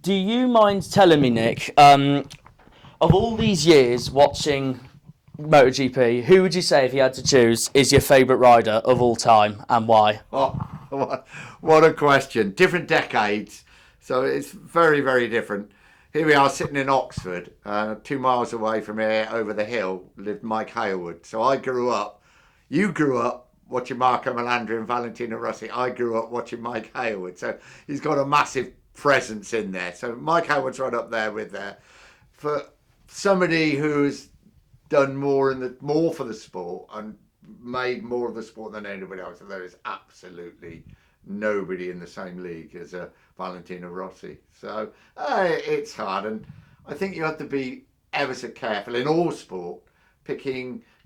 Do you mind telling me, Nick, of all these years watching MotoGP, who would you say, if you had to choose, is your favourite rider of all time and why? Oh, what a question. Different decades. So it's very, very different. Here we are sitting in Oxford, 2 miles away from here, over the hill, lived Mike Hailwood. So you grew up watching Marco Melandri and Valentino Rossi. I grew up watching Mike Hailwood. So he's got a massive presence in there. So Mike Hailwood's right up there with for somebody who's done more for the sport and made more of the sport than anybody else. And there is absolutely nobody in the same league as Valentino Rossi. So it's hard, and I think you have to be ever so careful in all sport,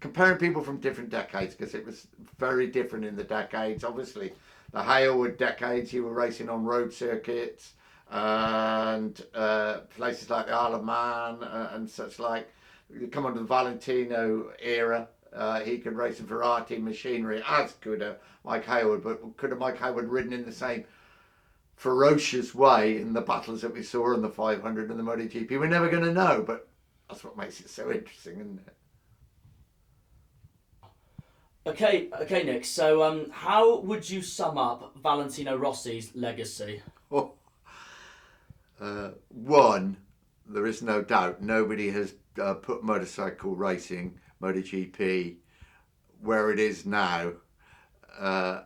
comparing people from different decades, because it was very different in the decades. Obviously, the Hailwood decades, you were racing on road circuits and places like the Isle of Man and such like. You come on to the Valentino era, he could race in Ferrari machinery, as could Mike Hailwood, but could have Mike Hailwood ridden in the same ferocious way in the battles that we saw in the 500 and the MotoGP? We're never going to know, but that's what makes it so interesting, isn't it? Okay, Nick. So, how would you sum up Valentino Rossi's legacy? Oh, one, there is no doubt nobody has put motorcycle racing, MotoGP, where it is now, uh,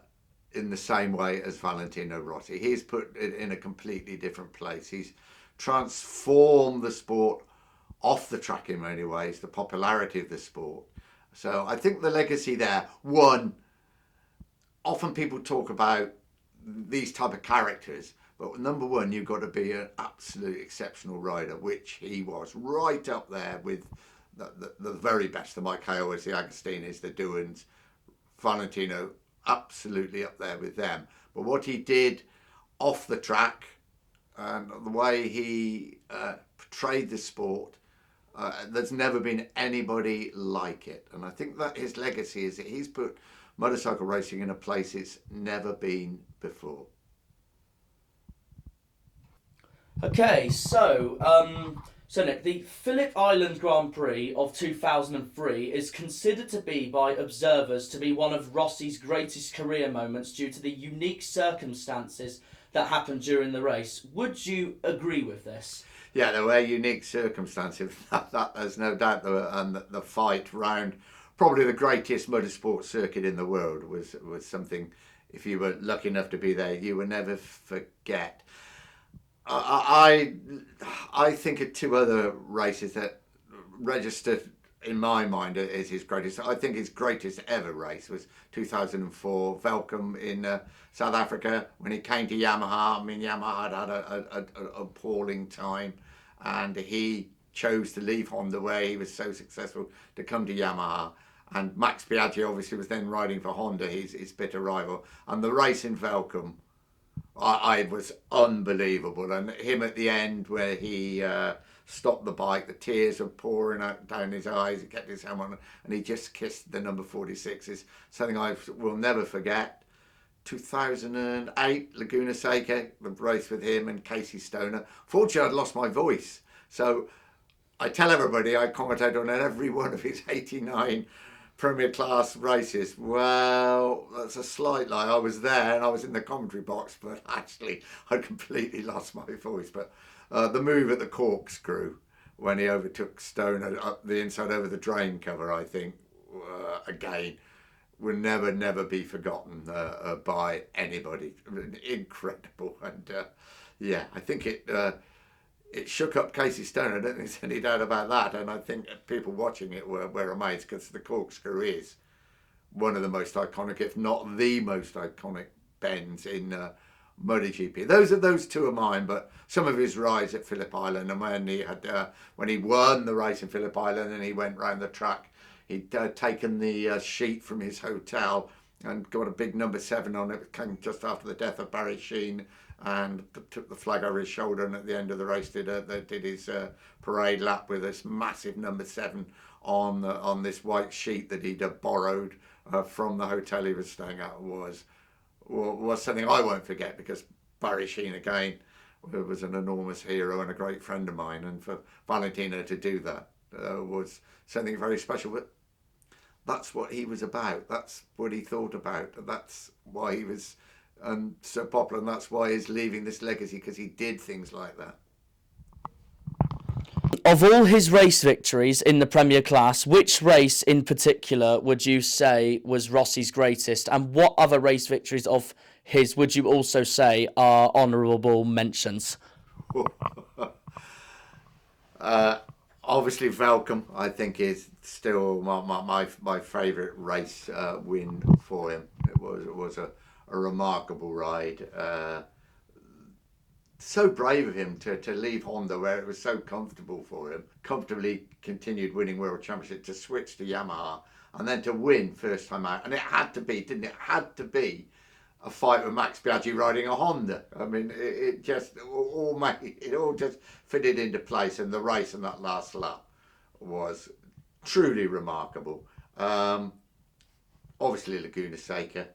in the same way as Valentino Rossi. He's put it in a completely different place. He's transformed the sport off the track in many ways, the popularity of the sport. So I think the legacy there, one, often people talk about these type of characters, but number one, you've got to be an absolute exceptional rider, which he was, right up there with the very best, the Mike Hailwoods, the Agostinis, the Doohans, Valentino, absolutely up there with them. But what he did off the track and the way he portrayed the sport, there's never been anybody like it. And I think that his legacy is that he's put motorcycle racing in a place it's never been before. Okay, so Nick, the Phillip Island Grand Prix of 2003 is considered to be by observers to be one of Rossi's greatest career moments due to the unique circumstances that happened during the race. Would you agree with this? Yeah, there were unique circumstances. That there's no doubt. And the fight round probably the greatest motorsport circuit in the world was something. If you were lucky enough to be there, you would never forget. I think of two other races that registered in my mind as his greatest. I think his greatest ever race was 2004 Velcom in South Africa when he came to Yamaha. I mean, Yamaha had an appalling time, and he chose to leave Honda, where he was so successful, to come to Yamaha. And Max Biaggi obviously was then riding for Honda, his bitter rival. And the race in Velcom, I was unbelievable. And him at the end where he stopped the bike, the tears were pouring out down his eyes, he kept his helmet on, and he just kissed the number 46 is something I will never forget. 2008, Laguna Seca, the race with him and Casey Stoner. Fortunately, I'd lost my voice. So I tell everybody I commentated on every one of his 89 Premier Class races. Well, that's a slight lie. I was there and I was in the commentary box, but actually I completely lost my voice. But the move at the corkscrew when he overtook Stoner up the inside over the drain cover, I think, again, will never be forgotten by anybody. Incredible. And yeah, I think it shook up Casey Stoner. I don't think there's any doubt about that. And I think people watching it were amazed, because the corkscrew is one of the most iconic, if not the most iconic bends in MotoGP. Those two are mine, but some of his rides at Phillip Island, and when he won the race in Phillip Island and he went round the track, he'd taken the sheet from his hotel and got a big number 7 on it. It came just after the death of Barry Sheene, and took the flag over his shoulder, and at the end of the race did his parade lap with this massive number 7 on this white sheet that he'd borrowed from the hotel he was staying at. Was something I won't forget, because Barry Sheene again was an enormous hero and a great friend of mine, and for Valentino to do that was something very special. But that's what he was about. That's what he thought about. That's why he was so popular, and that's why he's leaving this legacy, because he did things like that. Of all his race victories in the Premier Class, which race in particular would you say was Rossi's greatest, and what other race victories of his would you also say are honourable mentions? Obviously, Velcom, I think, is still my favourite race win for him. It was a remarkable ride. So brave of him to leave Honda, where it was so comfortable for him, comfortably continued winning World Championship, to switch to Yamaha, and then to win first time out. And it had to be, didn't it? It had to be a fight with Max Biaggi riding a Honda. I mean, it just all just fitted into place, and the race in that last lap was truly remarkable. Obviously, Laguna Seca,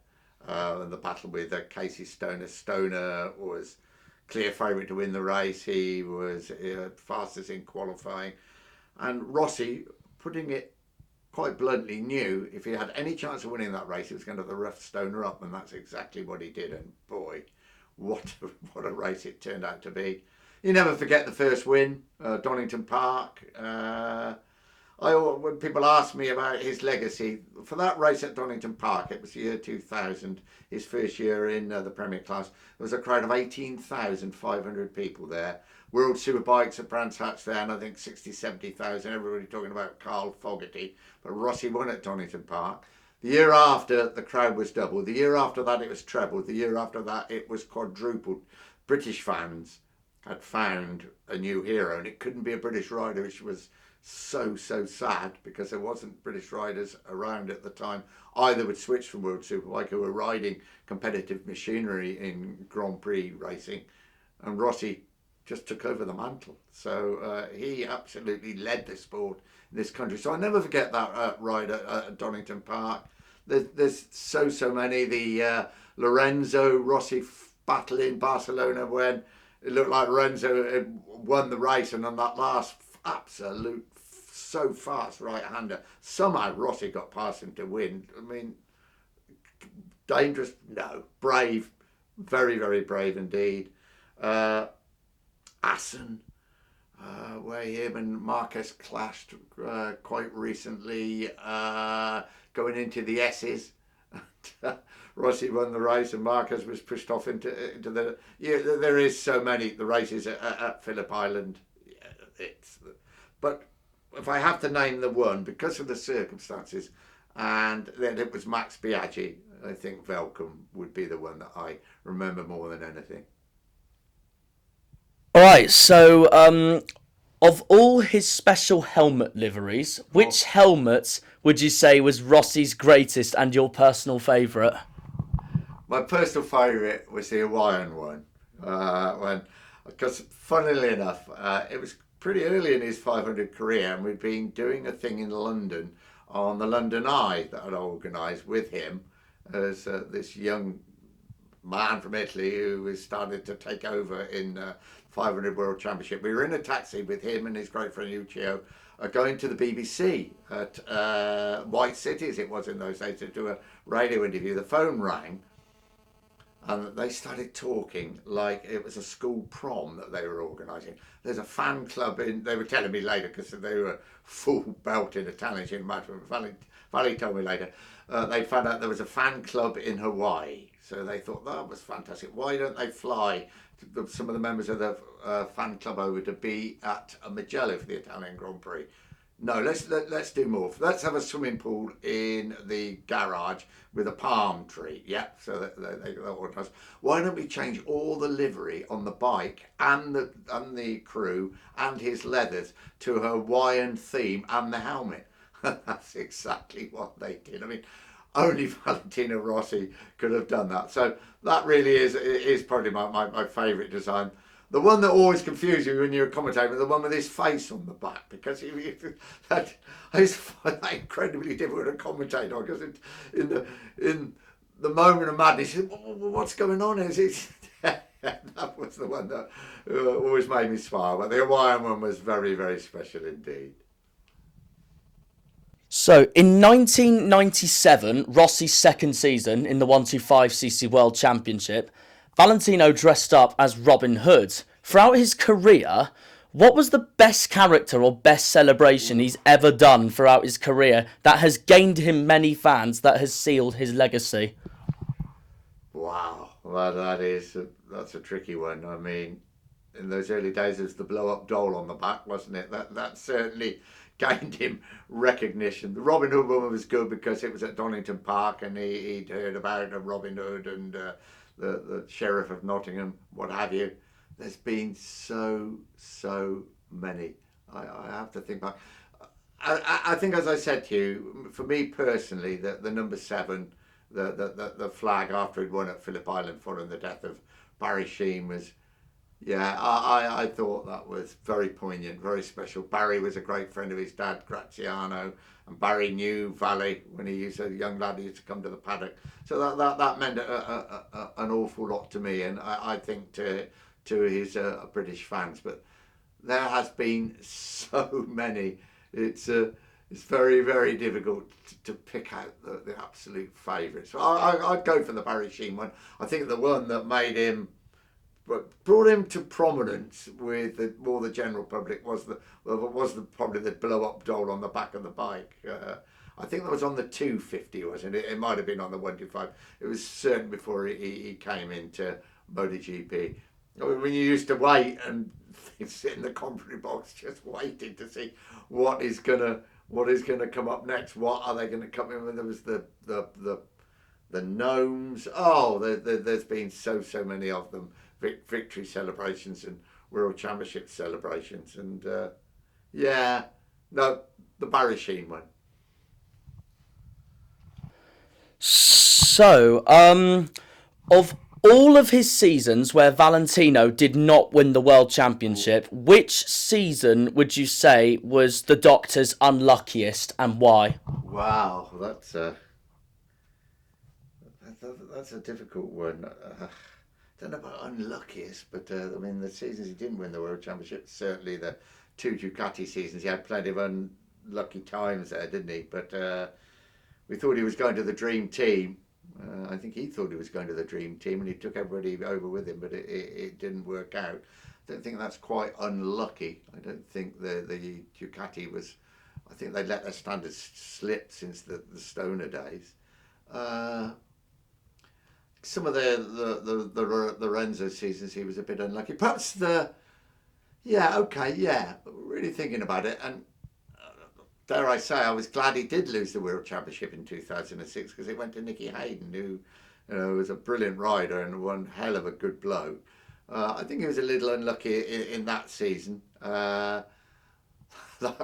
and the battle with Casey Stoner. Stoner was clear favourite to win the race. He was fastest in qualifying, and Rossi, putting it quite bluntly, knew if he had any chance of winning that race, he was going to have the rough Stoner up, and that's exactly what he did. And boy, what a race it turned out to be. You never forget the first win, Donington Park. When people ask me about his legacy, for that race at Donington Park, it was the year 2000, his first year in the Premier Class. There was a crowd of 18,500 people there. World Superbikes at Brands Hatch then, I think 60, 70,000. Everybody talking about Carl Fogarty. But Rossi won at Donington Park. The year after, the crowd was doubled. The year after that, it was trebled. The year after that, it was quadrupled. British fans had found a new hero, and it couldn't be a British rider, which was so sad, because there wasn't British riders around at the time either would switch from World Superbike, who were riding competitive machinery in Grand Prix racing, and Rossi just took over the mantle. So he absolutely led the sport in this country. So I never forget that ride at Donington Park. There's so many. The Lorenzo Rossi battle in Barcelona, when it looked like Lorenzo had won the race, and on that last absolute so fast right-hander, somehow Rossi got past him to win. I mean, dangerous? No. Brave. Very, very brave indeed. Assen, where him and Marquez clashed quite recently, going into the S's. Rossi won the race, and Marquez was pushed off into the... Yeah, there is so many, the races at Phillip Island. But if I have to name the one, because of the circumstances, and then it was Max Biaggi, I think Velcom would be the one that I remember more than anything. All right, so of all his special helmet liveries, which helmet would you say was Rossi's greatest and your personal favourite? My personal favourite was the Hawaiian one, because funnily enough, it was pretty early in his 500 career, and we'd been doing a thing in London on the London Eye that I'd organised with him as this young man from Italy who was started to take over in 500 World Championship. We were in a taxi with him and his great friend Uccio, going to the BBC at White City, as it was in those days, to do a radio interview. The phone rang, and they started talking like it was a school prom that they were organising. There's a fan club in, they were telling me later, because they were full belted Italians in matter. Valley told me later, they found out there was a fan club in Hawaii. So they thought, that was fantastic. Why don't they fly some of the members of the fan club over to be at Mugello for the Italian Grand Prix? No, let's do more. Let's have a swimming pool in the garage with a palm tree. Yeah, so they organise. Why don't we change all the livery on the bike and the crew and his leathers to a Hawaiian theme and the helmet? That's exactly what they did. I mean, only Valentino Rossi could have done that. So that really is probably my favourite design. The one that always confuses you when you're a commentator, the one with his face on the back, because that is incredibly difficult to commentate on, because in the moment of madness, what's going on? That was the one that always made me smile. But the Hawaiian one was very, very special indeed. So, in 1997, Rossi's second season in the 125cc World Championship, Valentino dressed up as Robin Hood. Throughout his career, what was the best character or best celebration he's ever done throughout his career that has gained him many fans, that has sealed his legacy? Wow, well, that's a tricky one. I mean, in those early days, it was the blow-up doll on the back, wasn't it? That certainly gained him recognition. The Robin Hood one was good because it was at Donington Park, and he'd heard about Robin Hood and the Sheriff of Nottingham, what have you. There's been so many. I have to think back. I think, as I said to you, for me personally, the number 7, the flag after he'd won at Phillip Island following the death of Barry Sheen was, yeah, I thought that was very poignant, very special. Barry was a great friend of his dad, Graziano, and Barry knew Valley when he was a young lad. He used to come to the paddock, so that meant an awful lot to me, and I think to his British fans. But there has been so many. It's very, very difficult to pick out the absolute favourites. So I'd go for the Barry Sheen one. I think the one that brought him to prominence with more the general public was probably the blow up doll on the back of the bike. I think that was on the 250, wasn't it? It might have been on the 125. It was certain before he came into MotoGP. When you used to wait and sit in the commentary box just waiting to see what is gonna come up next. What are they gonna come in with? There was the gnomes. Oh, there's been so many of them. Victory celebrations and World Championship celebrations, and the Barry Sheen one. So, of all of his seasons where Valentino did not win the World Championship, which season would you say was the Doctor's unluckiest, and why? Wow, that's a difficult one. I don't know about unluckiest, but I mean, the seasons he didn't win the World Championship, certainly the 2 Ducati seasons, he had plenty of unlucky times there, didn't he? But we thought he was going to the dream team. I think he thought he was going to the dream team, and he took everybody over with him, but it didn't work out. I don't think that's quite unlucky. I don't think the Ducati was. I think they let their standards slip since the Stoner days. Some of the Renzo seasons, he was a bit unlucky. Perhaps really thinking about it, and dare I say, I was glad he did lose the World Championship in 2006 because it went to Nicky Hayden, who was a brilliant rider and one hell of a good bloke. I think he was a little unlucky in that season. That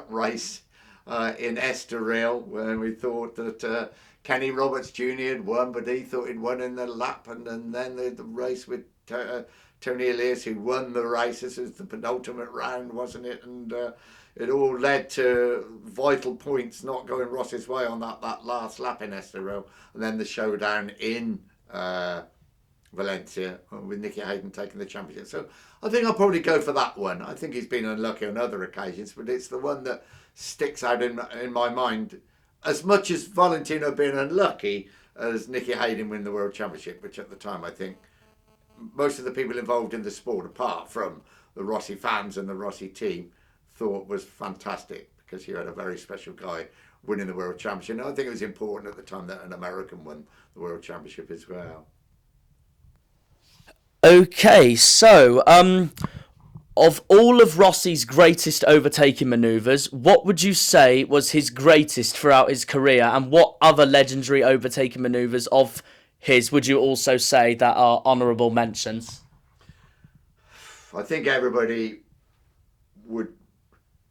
race in Estoril, when we thought that Kenny Roberts Jr. had won, but he thought he'd won in the lap, and then the race with Tony Elias, who won the race. This was the penultimate round, wasn't it? And it all led to vital points not going Ross's way on that last lap in Estoril, and then the showdown in Valencia with Nicky Hayden taking the championship. So I think I'll probably go for that one. I think he's been unlucky on other occasions, but it's the one that sticks out in my mind as much as Valentino being unlucky as Nicky Hayden win the World Championship, which at the time I think most of the people involved in the sport, apart from the Rossi fans and the Rossi team, thought was fantastic because you had a very special guy winning the World Championship. And I think it was important at the time that an American won the World Championship as well. Okay, so of all of Rossi's greatest overtaking manoeuvres, what would you say was his greatest throughout his career, and what other legendary overtaking manoeuvres of his would you also say that are honourable mentions? I think everybody would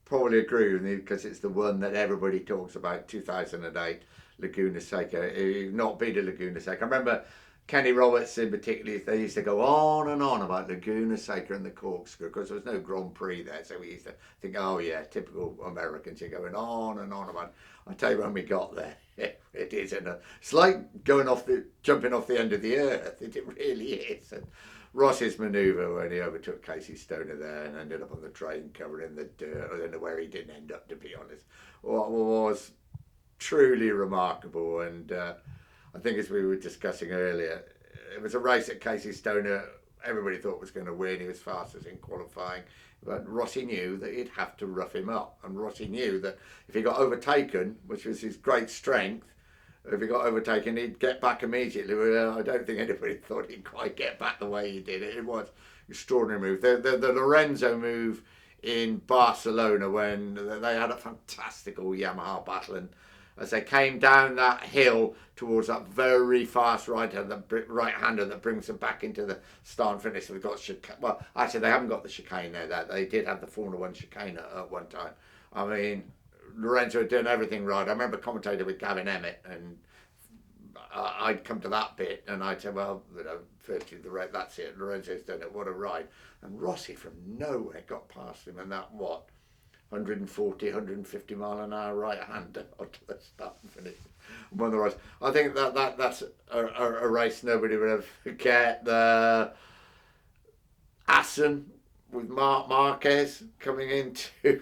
probably agree with me because it's the one that everybody talks about, 2008, Laguna Seca. Not been to Laguna Seca. I remember Kenny Roberts in particular, they used to go on and on about Laguna Seca and the corkscrew because there was no Grand Prix there, so we used to think, oh yeah, typical Americans, you're going on and on about it. I tell you, when we got there, it's like jumping off the end of the earth. It really is. And Rossi's manoeuvre when he overtook Casey Stoner there and ended up on the train cover in the dirt. I don't know where he didn't end up, to be honest. What was truly remarkable, and I think as we were discussing earlier, it was a race that Casey Stoner everybody thought was going to win. He was fastest in qualifying, but Rossi knew that he'd have to rough him up, and Rossi knew that if he got overtaken, which was his great strength, if he got overtaken, he'd get back immediately. Well, I don't think anybody thought he'd quite get back the way he did. It was an extraordinary move. The Lorenzo move in Barcelona when they had a fantastical Yamaha battle, and as they came down that hill towards that very fast right-hander that brings them back into the start and finish. They've got well, actually they haven't got the chicane there. That they did have the Formula One chicane at one time. I mean, Lorenzo had done everything right. I remember commentating with Gavin Emmett, and I'd come to that bit, and I'd say, well, firstly, that's it. Lorenzo's done it. What a ride! And Rossi from nowhere got past him, and that 140, 150 mile an hour right-hander onto the start and finish. One of the races. I think that's a race nobody would ever forget. The Assen with Marc Marquez coming into the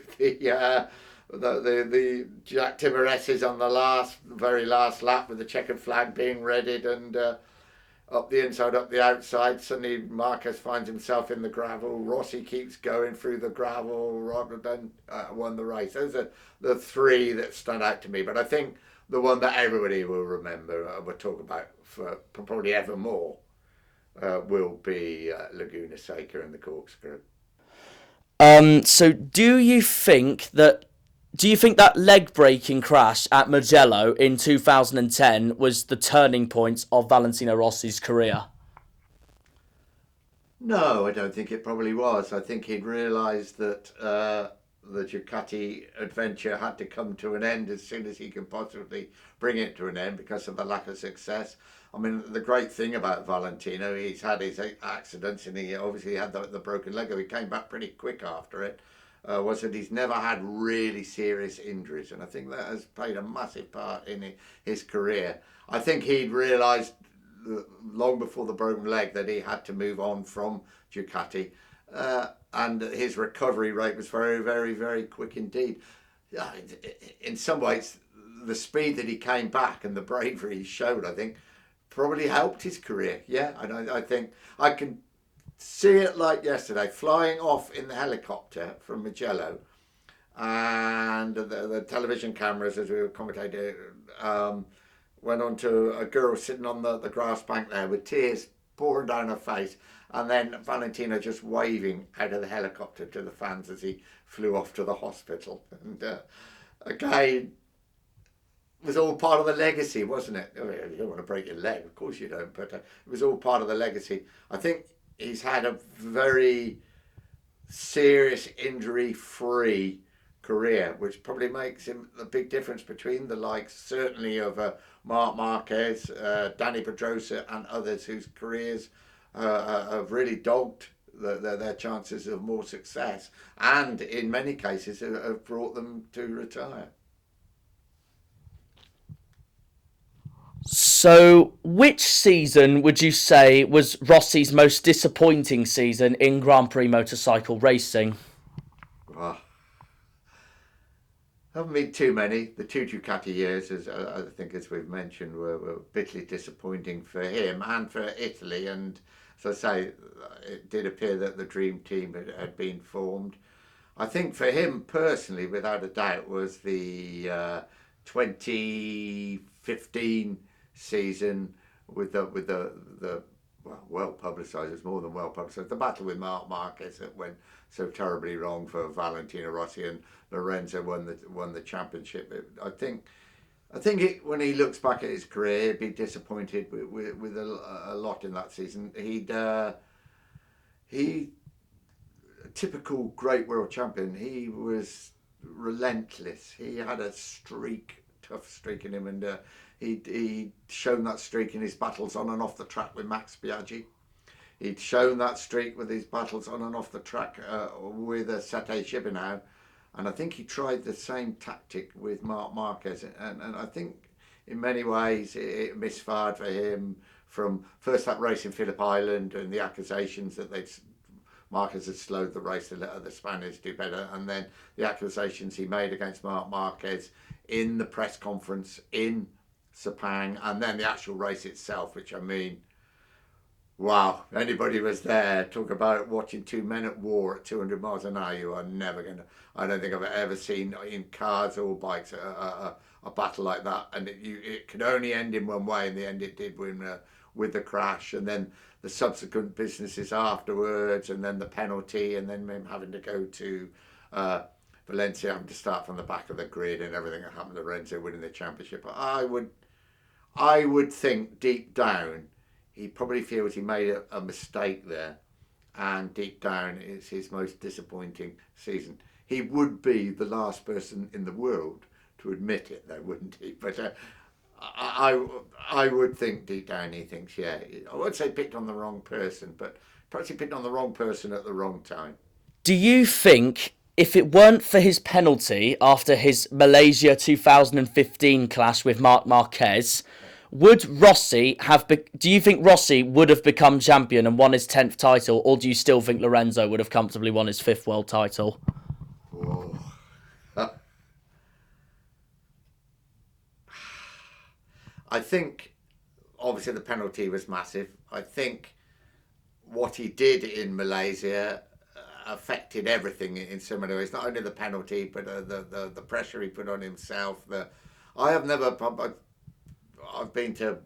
Jack Timoreses on the very last lap with the checkered flag being readied, and up the inside, up the outside. Suddenly Marquez finds himself in the gravel. Rossi keeps going through the gravel. Rotterdam won the race. Those are the three that stand out to me. But I think the one that everybody will remember and will talk about for probably ever more will be Laguna Seca and the corkscrew. So do you think that leg-breaking crash at Mugello in 2010 was the turning point of Valentino Rossi's career? No, I don't think it probably was. I think he'd realised that the Ducati adventure had to come to an end as soon as he could possibly bring it to an end because of the lack of success. I mean, the great thing about Valentino, he's had his accidents, and he obviously had the broken leg. He came back pretty quick after it. Was that he's never had really serious injuries, and I think that has played a massive part in his career. I think he'd realised long before the broken leg that he had to move on from Ducati, and his recovery rate was very, very, very quick indeed. In some ways, the speed that he came back and the bravery he showed, I think, probably helped his career. Yeah, and I think I can see it like yesterday, flying off in the helicopter from Mugello, and the television cameras, as we were commentating, went on to a girl sitting on the grass bank there with tears pouring down her face, and then Valentino just waving out of the helicopter to the fans as he flew off to the hospital. And again, it was all part of the legacy, wasn't it? I mean, you don't want to break your leg, of course you don't, but it was all part of the legacy. I think he's had a very serious injury-free career, which probably makes him a big difference between the likes, certainly of Marc Marquez, Danny Pedrosa, and others whose careers have really dogged their chances of more success, and in many cases have brought them to retire. So, which season would you say was Rossi's most disappointing season in Grand Prix motorcycle racing? Well, haven't been too many. The two Ducati years, as I think, as we've mentioned, were bitterly disappointing for him and for Italy. And as I say, it did appear that the dream team had been formed. I think for him personally, without a doubt, was the 2015 season with the well publicised. It's more than well publicised. The battle with Marc Marquez that went so terribly wrong for Valentino Rossi, and Lorenzo won the championship. I think when he looks back at his career, he'd be disappointed with a lot in that season. He typical great world champion. He was relentless. He had a tough streak in him, and he'd shown that streak in his battles on and off the track with Max Biaggi. He'd shown that streak with his battles on and off the track with Sete Gibernau, and I think he tried the same tactic with Marc Marquez, and I think in many ways it misfired for him from first that race in Phillip Island and the accusations that Marquez had slowed the race to let other Spaniards do better, and then the accusations he made against Marc Marquez in the press conference in Sepang, and then the actual race itself, which I mean, wow, anybody was there, talk about watching two men at war at 200 miles an hour, you are never going to, I don't think I've ever seen in cars or bikes a battle like that, and it could only end in one way. In the end it did with the crash, and then the subsequent businesses afterwards, and then the penalty, and then him having to go to Valencia, having to start from the back of the grid, and everything that happened to Lorenzo winning the championship. I would think deep down he probably feels he made a mistake there, and deep down it's his most disappointing season. He would be the last person in the world to admit it, though, wouldn't he? But I would think deep down he thinks, yeah, I would say picked on the wrong person, but perhaps he picked on the wrong person at the wrong time. Do you think if it weren't for his penalty after his Malaysia 2015 clash with Marc Marquez, do you think Rossi would have become champion and won his 10th title, or do you still think Lorenzo would have comfortably won his 5th world title? Oh. I think obviously the penalty was massive. I think what he did in Malaysia affected everything in so many ways. Not only the penalty, but the pressure he put on himself. I've been to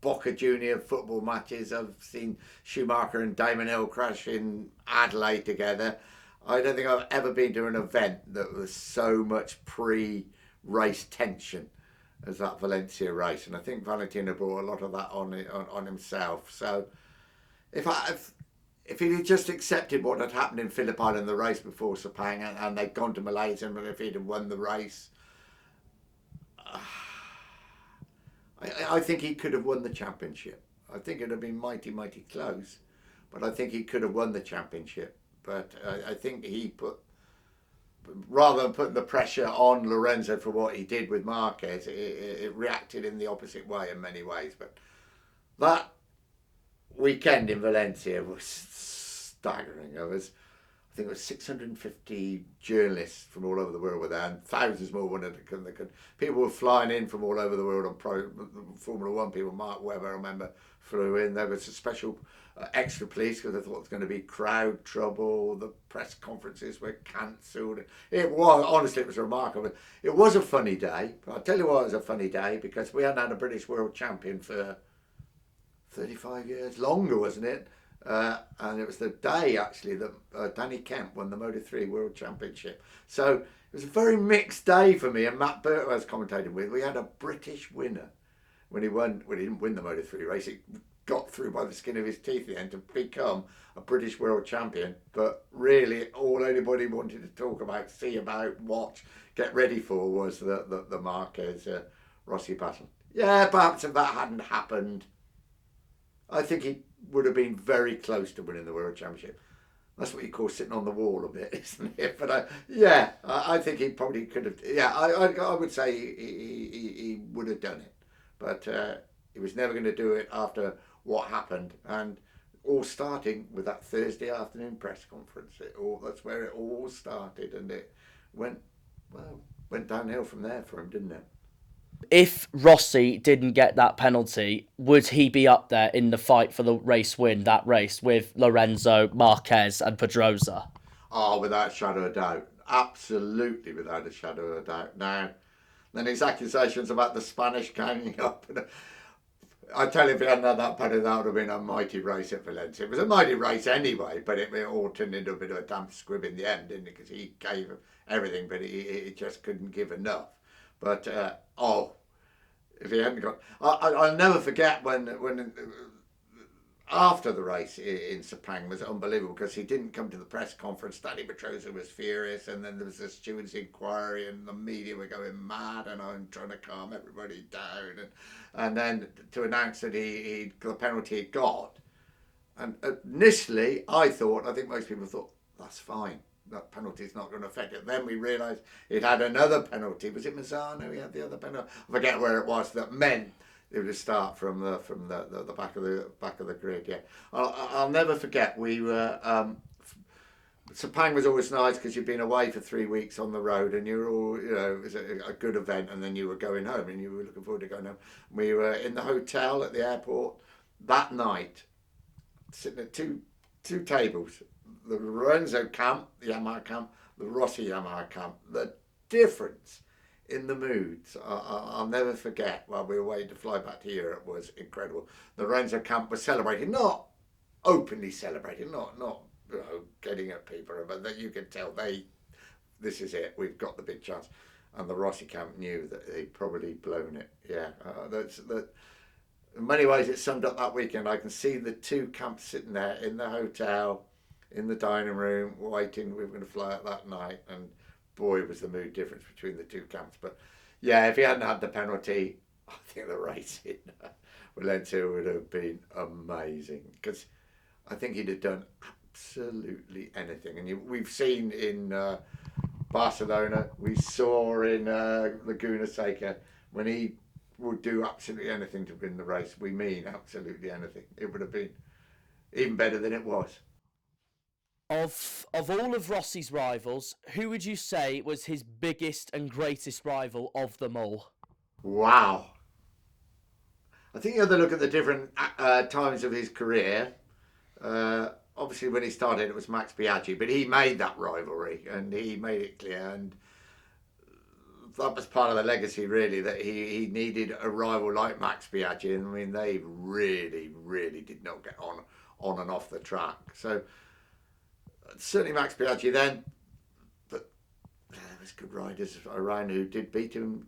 Boca Junior football matches. I've seen Schumacher and Damon Hill crash in Adelaide together. I don't think I've ever been to an event that was so much pre-race tension as that Valencia race, and I think Valentino brought a lot of that on himself. So if he'd have just accepted what had happened in Phillip Island, the race before Sepang, and they'd gone to Malaysia, and if he'd have won the race, I think he could have won the championship. I think it would have been mighty, mighty close, but I think he could have won the championship. But I think he rather than putting the pressure on Lorenzo for what he did with Marquez, it reacted in the opposite way in many ways. But that weekend in Valencia was staggering. I think it was 650 journalists from all over the world were there, and thousands more wanted to come. People were flying in from all over the world on Formula One. People, Mark Webber, I remember, flew in. There was a special extra police because they thought it was going to be crowd trouble. The press conferences were cancelled. It was remarkable. It was a funny day. But I'll tell you why it was a funny day, because we hadn't had a British world champion for 35 years, longer, wasn't it? And it was the day actually that Danny Kemp won the Moto3 World Championship. So it was a very mixed day for me, and Matt Burt I was commentating with. We had a British winner when he won. Well, he didn't win the Moto3 race. He got through by the skin of his teeth at the end to become a British world champion. But really, all anybody wanted to talk about, see about, watch, get ready for was the Marquez Rossi battle. Yeah, perhaps if that hadn't happened, I think he would have been very close to winning the World Championship. That's what you call sitting on the wall a bit, isn't it? But I think he probably could have. Yeah, I would say he would have done it, but he was never going to do it after what happened, and all starting with that Thursday afternoon press conference. That's where it all started, and it went downhill from there for him, didn't it? If Rossi didn't get that penalty, would he be up there in the fight for the race with Lorenzo, Marquez and Pedrosa? Oh, without a shadow of doubt. Absolutely without a shadow of doubt. Now, then his accusations about the Spanish ganging up. I tell you, if he hadn't had that penalty, that would have been a mighty race at Valencia. It was a mighty race anyway, but it all turned into a bit of a damp squib in the end, didn't it? Because he gave everything, but he just couldn't give enough. But if he hadn't got, I'll never forget when after the race in Sepang was unbelievable, because he didn't come to the press conference. Danny Pedrosa was furious, and then there was a steward's inquiry, and the media were going mad, and I'm trying to calm everybody down, and then to announce that the penalty he got, and initially I think most people thought that's fine. That penalty's not going to affect it. Then we realised it had another penalty. Was it Mazzano? He had the other penalty. I forget where it was. That meant it would start from the back of the grid. Yeah, I'll never forget. We were Sepang was always nice because you'd been away for 3 weeks on the road, and you were all, it was a good event, and then you were going home, and you were looking forward to going home. We were in the hotel at the airport that night, sitting at two tables, the Lorenzo camp, the Yamaha camp, the Rossi Yamaha camp. The difference in the moods, I'll never forget. While we were waiting to fly back to Europe, was incredible. The Lorenzo camp was celebrating, not openly celebrating, not getting at people, but that you could tell this is it. We've got the big chance. And the Rossi camp knew that they'd probably blown it. Yeah, that. In many ways, it summed up that weekend. I can see the two camps sitting there in the hotel, in the dining room, waiting. We were going to fly out that night, and boy, was the mood difference between the two camps. But yeah, if he hadn't had the penalty, I think the race in Valencia would have been amazing, because I think he'd have done absolutely anything. And we've seen in Barcelona, we saw in Laguna Seca, when he would do absolutely anything to win the race. We mean absolutely anything. It would have been even better than it was. Of all of Rossi's rivals, who would you say was his biggest and greatest rival of them all? Wow. I think you have to look at the different times of his career. Obviously, when he started, it was Max Biaggi, but he made that rivalry, and he made it clear, and that was part of the legacy, really, that he needed a rival like Max Biaggi. And I mean, they really, really did not get on and off the track. So certainly Max Biaggi then, but there was good riders around who did beat him.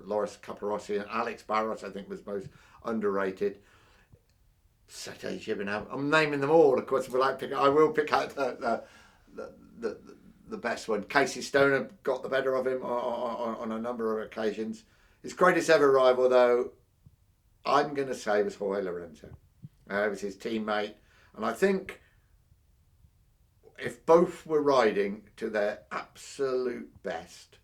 Loris Capirossi and Alex Barros, I think, was most underrated. Sergei Gibinov. I'm naming them all. Of course, I will pick out the best one. Casey Stoner got the better of him on a number of occasions. His greatest ever rival, though, I'm going to say, was Jorge Lorenzo. It was his teammate. And I think if both were riding to their absolute best,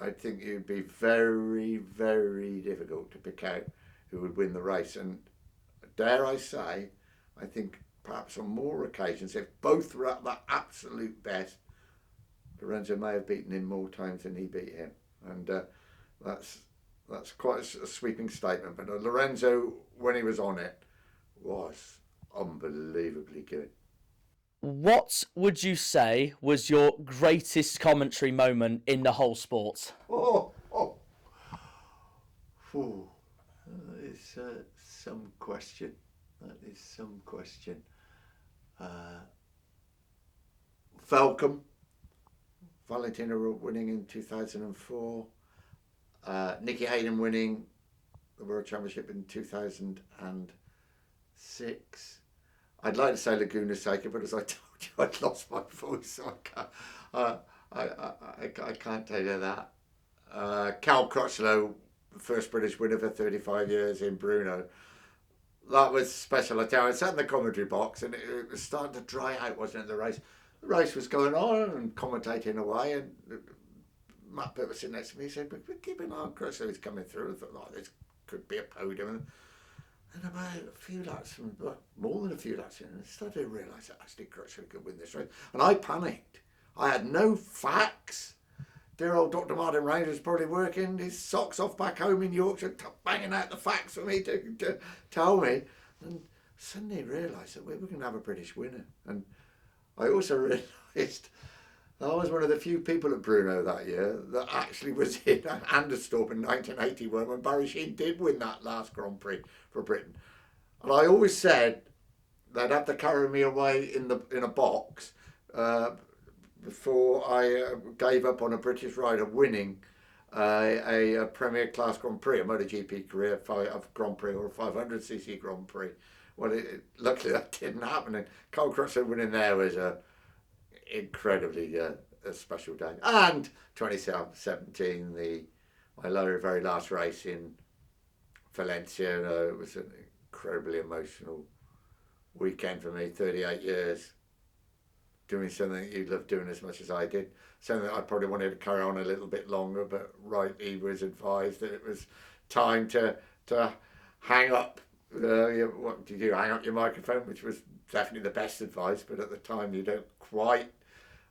I think it would be very, very difficult to pick out who would win the race. And dare I say, I think perhaps on more occasions, if both were at their absolute best, Lorenzo may have beaten him more times than he beat him. And that's quite a sweeping statement. But Lorenzo, when he was on it, was unbelievably good. What would you say was your greatest commentary moment in the whole sport? That is some question. Falcom, Valentino winning in 2004, Nicky Hayden winning the World Championship in 2006. I'd like to say Laguna Seca, but as I told you, I'd lost my voice, so I can't tell you that. Cal Crutchlow, the first British winner for 35 years in Brno. That was special. I sat in the commentary box, and it was starting to dry out, wasn't it, the race? The race was going on and commentating away, and Matt Pitt was sitting next to me. He said, "We're keeping an eye on Crutchlow, he's coming through." I thought, oh, this could be a podium. And about a few laps, more than a few laps in, I started to realise that actually Crutchlow could win this race. And I panicked. I had no facts. Dear old Dr. Martin Raines was probably working his socks off back home in Yorkshire, banging out the facts for me to tell me. And suddenly realised that we were going to have a British winner. And I also realised I was one of the few people at Brno that year that actually was in Anderstorp in 1981 when Barry Sheene did win that last Grand Prix for Britain. And I always said they'd have to carry me away in a box before I gave up on a British rider winning a Premier Class Grand Prix, a MotoGP career of Grand Prix or a 500cc Grand Prix. Well, luckily that didn't happen. And Carl Crutchlow winning there was incredibly a special day. And 2017, my very last race in Valencia, it was an incredibly emotional weekend for me. 38 years doing something that you loved doing as much as I did. Something that I probably wanted to carry on a little bit longer, but rightly was advised that it was time to hang up. What did you hang up your microphone, which was definitely the best advice, but at the time you don't quite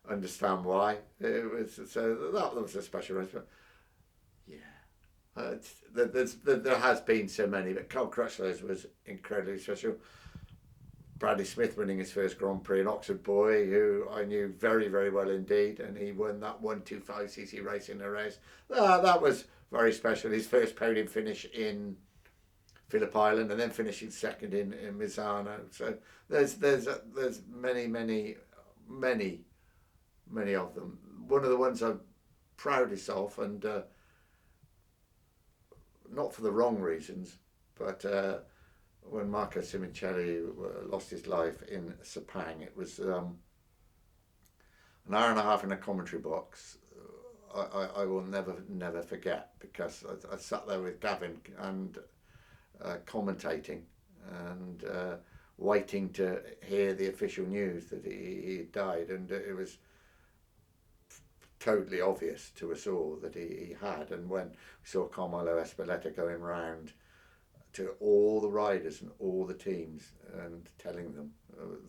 understand why. It was so that was a special race, but yeah, there has been so many, but Carl Crutchler's was incredibly special. Bradley Smith winning his first Grand Prix, an Oxford boy who I knew very, very well indeed, and he won that 125cc race in a race. That was very special. His first podium finish in Phillip Island, and then finishing second in Misano. So there's many, many, many, many of them. One of the ones I'm proudest of, and not for the wrong reasons, but when Marco Simoncelli lost his life in Sepang, it was an hour and a half in a commentary box. I will never forget, because I sat there with Gavin and commentating and waiting to hear the official news that he died, and it was totally obvious to us all that he had. And when we saw Carmelo Espeleta going round to all the riders and all the teams and telling them,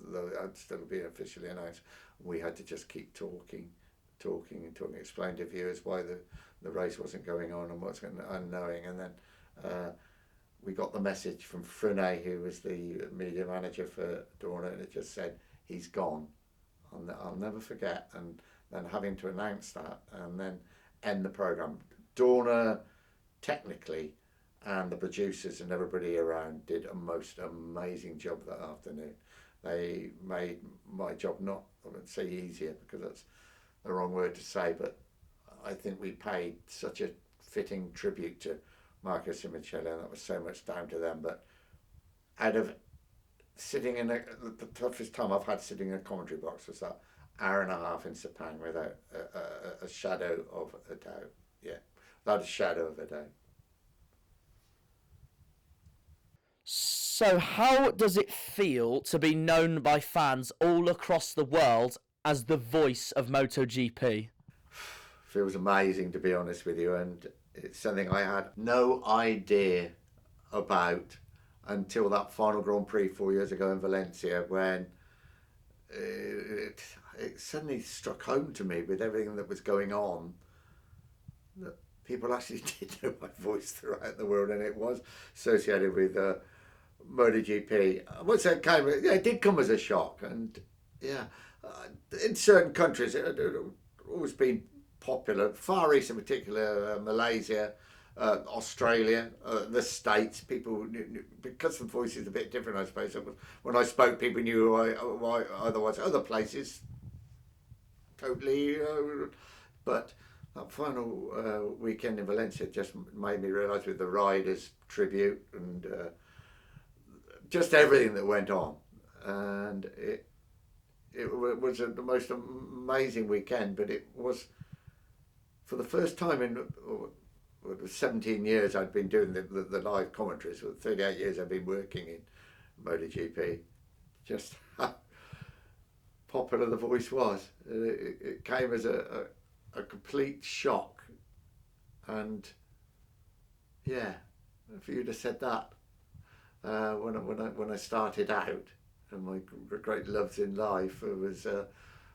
though it had still been officially announced, we had to just keep talking, explain to viewers why the race wasn't going on and what's going on, unknowing. And then we got the message from Frenet, who was the media manager for Dorna, and it just said, he's gone. I'll never forget. And then having to announce that and then end the programme. Dorna, technically, and the producers and everybody around did a most amazing job that afternoon. They made my job, not, I wouldn't say easier, because that's the wrong word to say, but I think we paid such a fitting tribute to Marco Simoncelli, and that was so much down to them. But out of sitting in the toughest time I've had sitting in a commentary box was that hour and a half in Sepang without a shadow of a doubt. Yeah, without a shadow of a doubt. So how does it feel to be known by fans all across the world as the voice of MotoGP? Feels amazing, to be honest with you, and it's something I had no idea about until that final Grand Prix 4 years ago in Valencia, when it suddenly struck home to me with everything that was going on, that people actually did know my voice throughout the world, and it was associated with MotoGP. I would say it did come as a shock, and in certain countries it had always been popular. Far East in particular, Malaysia, Australia, the States. People knew, because the voice is a bit different, I suppose. When I spoke, people knew who I otherwise. Other places, totally. But that final weekend in Valencia just made me realise, with the riders' tribute and just everything that went on, and it was the most amazing weekend. But it was, for the first time in 17 years I'd been doing the live commentaries. For 38 years I've been working in MotoGP. Just how popular the voice was. It came as a complete shock. And yeah, if you'd have said that when I started out, and my great loves in life was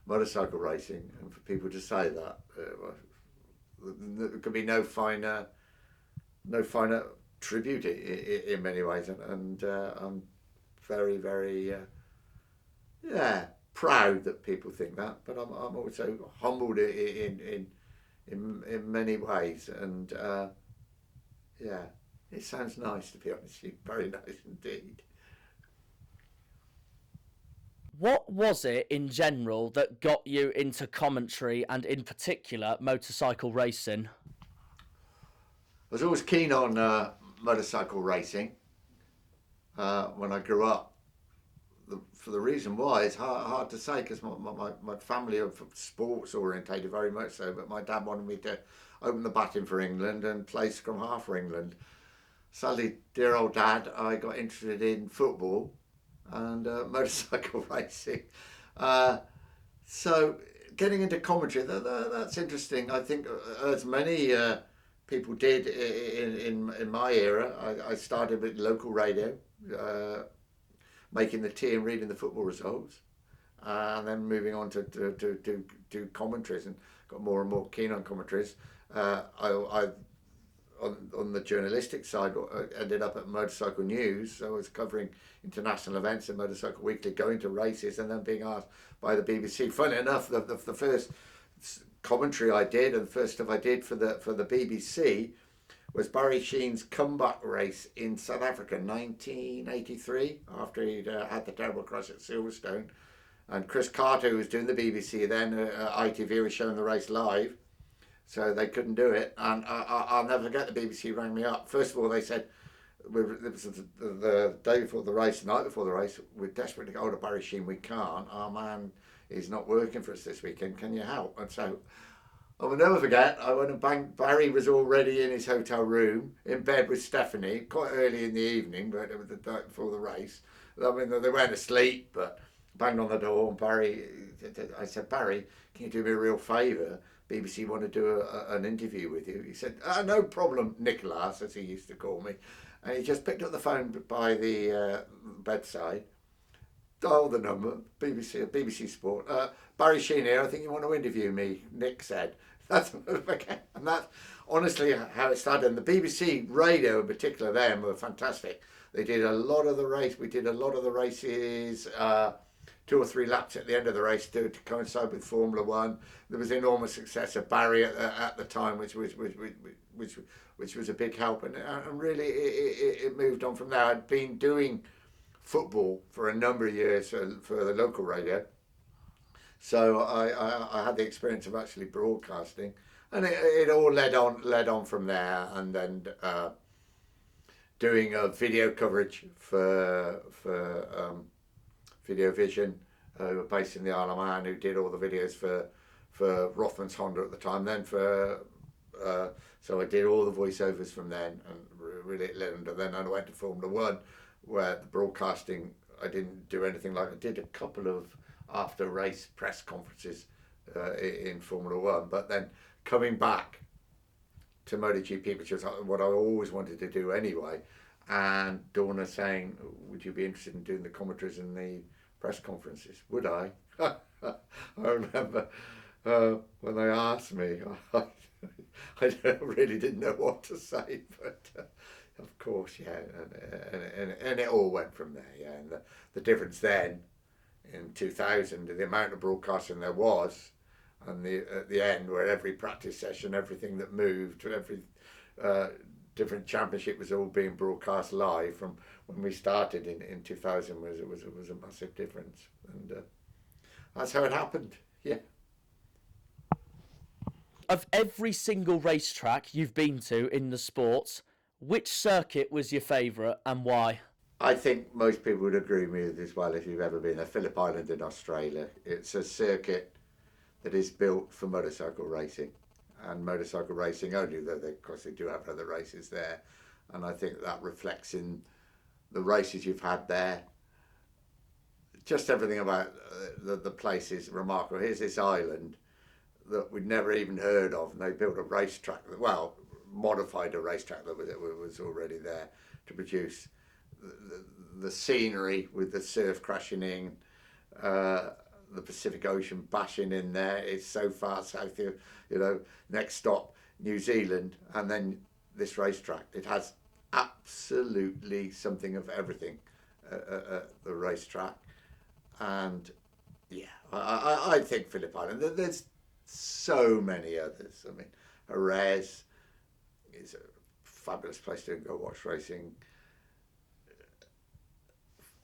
motorcycle racing, and for people to say that, there could be no finer tribute in many ways, and I'm very, very proud that people think that, but I'm also humbled in many ways, and it sounds nice, to be honest with you, very nice indeed. What was it in general that got you into commentary, and in particular motorcycle racing? I was always keen on motorcycle racing when I grew up. For the reason why, it's hard to say, because my family are sports orientated, very much so, but my dad wanted me to open the batting for England and play scrum half for England. Sadly, dear old dad, I got interested in football and motorcycle racing. So getting into commentary, that's interesting. I think as many people did in my era, I started with local radio, uh, making the tea and reading the football results, and then moving on to do commentaries and got more and more keen on commentaries. I on the journalistic side, I ended up at Motorcycle News. So I was covering international events at Motorcycle Weekly, going to races, and then being asked by the BBC. Funny enough, the first commentary I did, and the first stuff I did for the BBC, was Barry Sheen's comeback race in South Africa, 1983, after he'd had the terrible crash at Silverstone. And Chris Carter, who was doing the BBC then, ITV was showing the race live, so they couldn't do it. And I'll never forget, the BBC rang me up. First of all, they said, it was the day before the race, the night before the race, we're desperate to get hold of Barry Sheen. We can't. Our man is not working for us this weekend. Can you help? And so I will never forget, I went and banged. Barry was already in his hotel room, in bed with Stephanie, quite early in the evening, but it was the night before the race. I mean, they weren't asleep, but banged on the door, and Barry, I said, Barry, can you do me a real favour? BBC want to do an interview with you. He said, no problem, Nicholas, as he used to call me. And he just picked up the phone by the bedside, dialed the number, BBC Sport. Barry Sheen here, I think you want to interview me, Nick said. That's okay. And that's honestly how it started. And the BBC radio in particular, them were fantastic. They did a lot of the race. We did a lot of the races, 2 or 3 laps at the end of the race to coincide with Formula One. There was enormous success of Barry at the time, which was a big help. And really, it moved on from there. I'd been doing football for a number of years for the local radio, so I had the experience of actually broadcasting, and it all led on from there. And then doing video coverage for Video Vision, who were based in the Isle of Man, who did all the videos for Rothman's Honda at the time. Then so I did all the voiceovers from then, and really it led on. Then I went to Formula One, where the broadcasting, I didn't do anything like. I did a couple of after race press conferences in Formula One, but then coming back to MotoGP, which was what I always wanted to do anyway, and Dorna saying, would you be interested in doing the commentaries and the press conferences? Would I? I remember when they asked me, I really didn't know what to say, but of course, yeah, and it all went from there, yeah. And the difference then, in 2000, the amount of broadcasting there was, and at the end, where every practice session, everything that moved, every different championship was all being broadcast live from when we started in 2000, was a massive difference, and that's how it happened, yeah. Of every single racetrack you've been to in the sport, which circuit was your favourite and why? I think most people would agree with me as well if you've ever been there. Phillip Island in Australia. It's a circuit that is built for motorcycle racing, and motorcycle racing only, though of course they do have other races there, and I think that reflects in the races you've had there. Just everything about the place is remarkable. Here's this island that we'd never even heard of, and they built a racetrack, well, modified a racetrack that was already there to produce the scenery with the surf crashing in, the Pacific Ocean bashing in there. It's so far south, next stop, New Zealand, and then this racetrack. It has absolutely something of everything at the racetrack. And yeah, I think Phillip Island, there's so many others. I mean, Jerez is a fabulous place to go watch racing.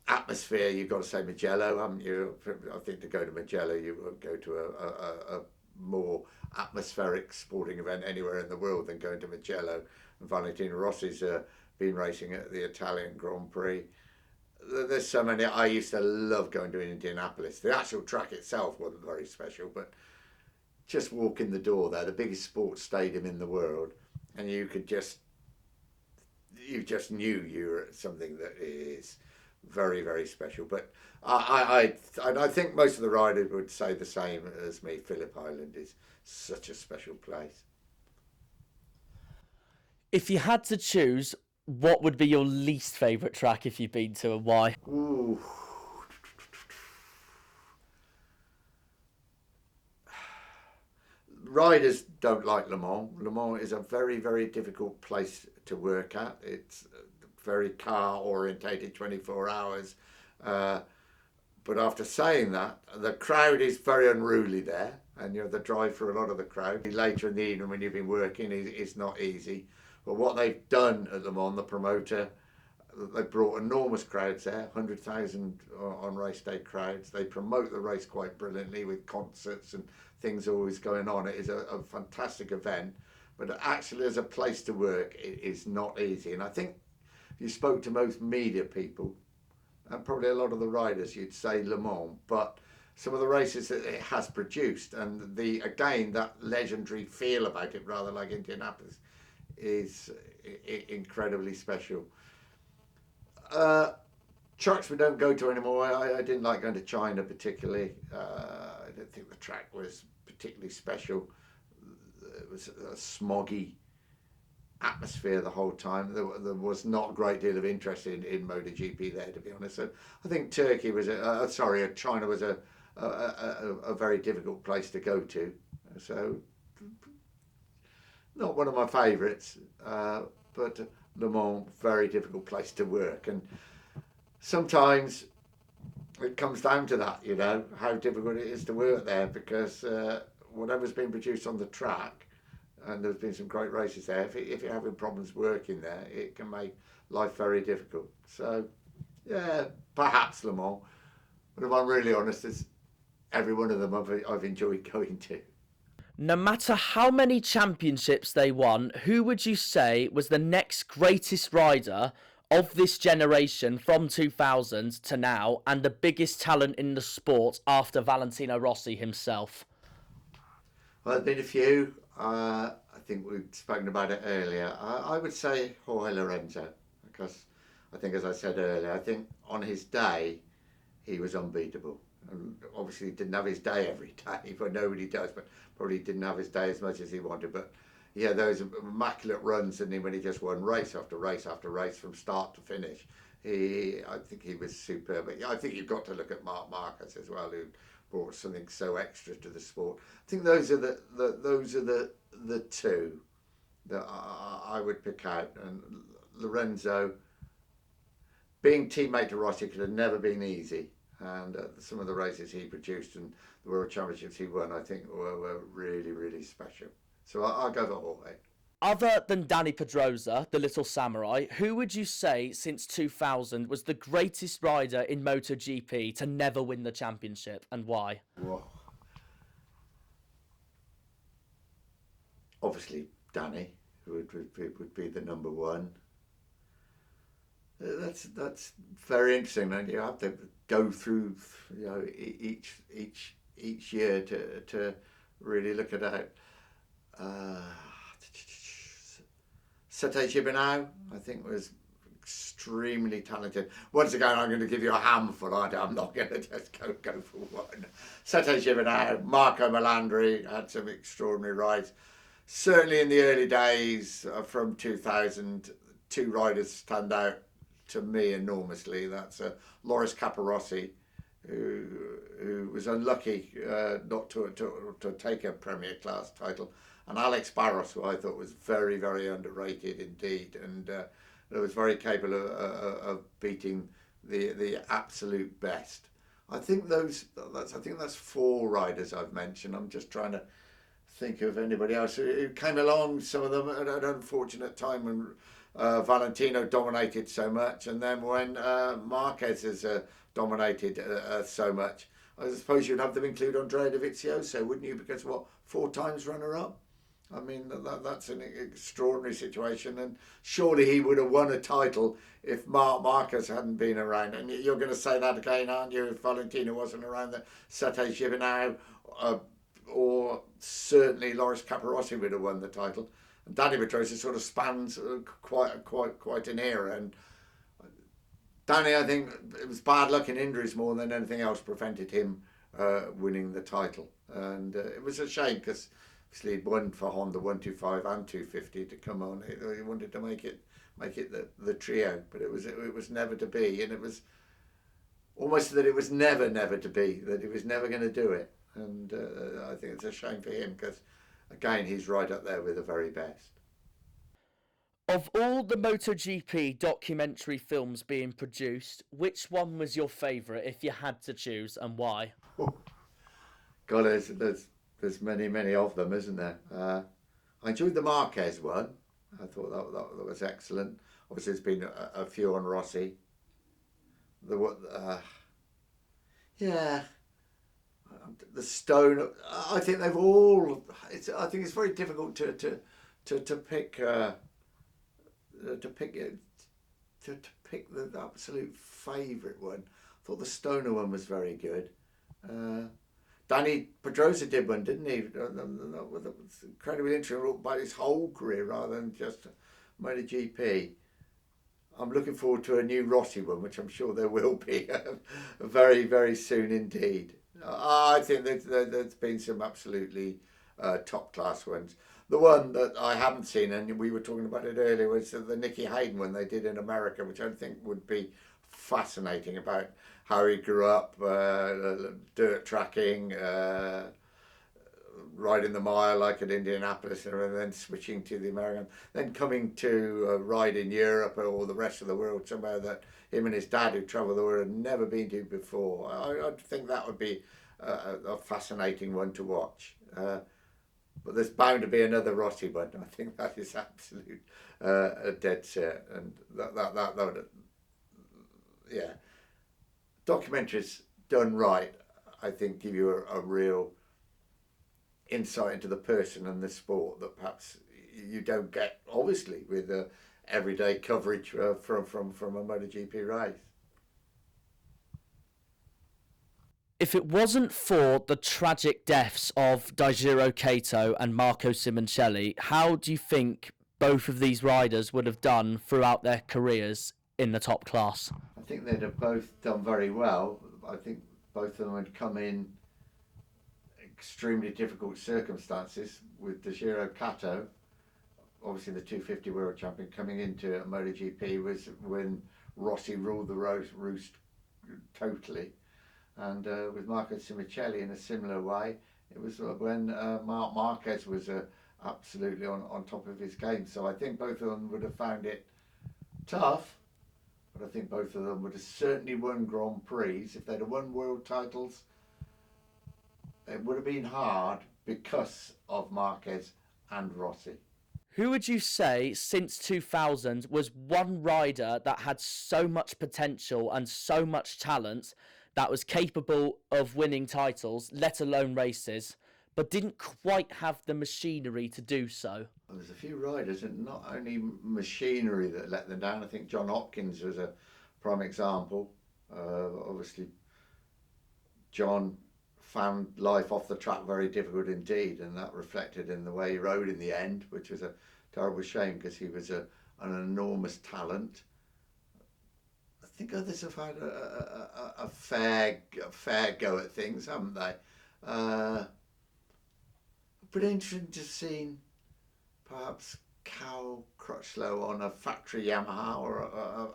Atmosphere, you've got to say Mugello, haven't you? I think to go to Mugello, you won't go to a more atmospheric sporting event anywhere in the world than going to Mugello. And Valentino Rossi's been racing at the Italian Grand Prix. There's so many. I used to love going to Indianapolis. The actual track itself wasn't very special, but just walk in the door there, the biggest sports stadium in the world, and you just knew you were at something that is very, very special. But I think most of the riders would say the same as me. Phillip Island is such a special place. If you had to choose, what would be your least favourite track if you've been to, and why? Ooh. Riders don't like Le Mans. Le Mans is a very, very difficult place to work at. It's very car orientated, 24 hours. Uh, but after saying that, the crowd is very unruly there, and you know the drive for a lot of the crowd later in the evening when you've been working is not easy. But what they've done at Le Mans, the promoter, they brought enormous crowds there, 100,000 on race day crowds. They promote the race quite brilliantly with concerts and things always going on. It is a fantastic event, but actually as a place to work, it is not easy. And I think if you spoke to most media people, and probably a lot of the riders, you'd say Le Mans, but some of the races that it has produced, and again, that legendary feel about it, rather like Indianapolis, is incredibly special. Tracks we don't go to anymore. I didn't like going to China particularly. I don't think the track was particularly special. It was a smoggy atmosphere the whole time. There was not a great deal of interest in MotoGP there, to be honest. So I think China was a very difficult place to go to. So not one of my favourites, but Le Mans, very difficult place to work. And sometimes it comes down to that, you know, how difficult it is to work there, because whatever's been produced on the track, and there's been some great races there, if you're having problems working there, it can make life very difficult. So, yeah, perhaps Le Mans. But if I'm really honest, it's every one of them I've enjoyed going to. No matter how many championships they won, who would you say was the next greatest rider of this generation from 2000 to now, and the biggest talent in the sport after Valentino Rossi himself? Well, there's been a few. I think we've spoken about it earlier. I would say Jorge Lorenzo, because I think, as I said earlier, I think on his day, he was unbeatable. And obviously, he didn't have his day every day, but nobody does, but probably didn't have his day as much as he wanted. But yeah, those immaculate runs, and when he just won race after race after race from start to finish, I think he was superb. But yeah, I think you've got to look at Marc Marquez as well, who brought something so extra to the sport. I think those are the two that I would pick out. And Lorenzo, being teammate to Rossi, could have never been easy. And some of the races he produced and the World Championships he won, I think, were really, really special. So I'll go for Jorge. Other than Danny Pedrosa, the little samurai, who would you say since 2000 was the greatest rider in MotoGP to never win the championship, and why? Whoa. Obviously, Danny would be the number one. That's very interesting, and you have to go through, you know, each year to really look at it. Sete Gibernau, I think, was extremely talented. Once again, I'm going to give you a handful. I'm not going to just go for one. Sete Gibernau, Marco Melandri had some extraordinary rides. Certainly in the early days from 2000, two riders stand out to me enormously. That's Loris Capirossi, who was unlucky not to take a Premier Class title, and Alex Barros, who I thought was very, very underrated indeed, and was very capable of beating the absolute best. I think that's four riders I've mentioned. I'm just trying to think of anybody else who came along. Some of them at an unfortunate time when Valentino dominated so much, and then when Marquez has dominated so much. I suppose you'd have them include Andrea Dovizioso, wouldn't you? Because what, 4 times runner-up? I mean, that's an extraordinary situation, and surely he would have won a title if Marc Marquez hadn't been around. And you're going to say that again, aren't you? If Valentino wasn't around, that Sete Gibernau or certainly Loris Capirossi would have won the title. And Danny Pedrosa sort of spans quite an era, and Danny, I think it was bad luck and injuries more than anything else prevented him winning the title, and it was a shame because obviously he'd won for Honda 125 and 250 to come on. He wanted to make it the trio, but it was never to be, and it was almost that it was never to be, that he was never going to do it, and I think it's a shame for him because again he's right up there with the very best. Of all the MotoGP documentary films being produced, which one was your favourite if you had to choose, and why? God, there's many of them, isn't there? I enjoyed the Marquez one. I thought that was excellent. Obviously, there's been a few on Rossi. Yeah, the Stone. I think they've all. I think it's very difficult to pick. To pick the absolute favourite one. I thought the Stoner one was very good. Danny Pedrosa did one, didn't he? That was incredibly interesting about his whole career rather than just MotoGP. I'm looking forward to a new Rossi one, which I'm sure there will be very soon indeed. I think there's been some absolutely top class ones. The one that I haven't seen, and we were talking about it earlier, was the Nicky Hayden one they did in America, which I think would be fascinating, about how he grew up, dirt tracking, riding the mile like at Indianapolis, and then switching to the American, then coming to ride in Europe or the rest of the world, somewhere that him and his dad, who travelled the world, had never been to before. I think that would be a fascinating one to watch. But there's bound to be another Rossi one. I think that is absolute a dead set, and that would, yeah. Documentaries done right, I think, give you a real insight into the person and the sport that perhaps you don't get, obviously, with everyday coverage from a MotoGP race. If it wasn't for the tragic deaths of Daijiro Kato and Marco Simoncelli, how do you think both of these riders would have done throughout their careers in the top class? I think they'd have both done very well. I think both of them had come in extremely difficult circumstances, with Daijiro Kato, obviously the 250 world champion, coming into MotoGP was when Rossi ruled the roost totally. And with Marco Simoncelli in a similar way, it was when Marc Marquez was absolutely on top of his game. So I think both of them would have found it tough, but I think both of them would have certainly won Grand Prix. If they'd have won world titles, it would have been hard because of Marquez and Rossi. Who would you say, since 2000, was one rider that had so much potential and so much talent that was capable of winning titles, let alone races, but didn't quite have the machinery to do so? There's a few riders, and not only machinery that let them down. I think John Hopkins was a prime example. Obviously, John found life off the track very difficult indeed, and that reflected in the way he rode in the end, which was a terrible shame because he was an enormous talent. I think others have had a fair go at things, haven't they? But interesting to see perhaps Cal Crutchlow on a factory Yamaha or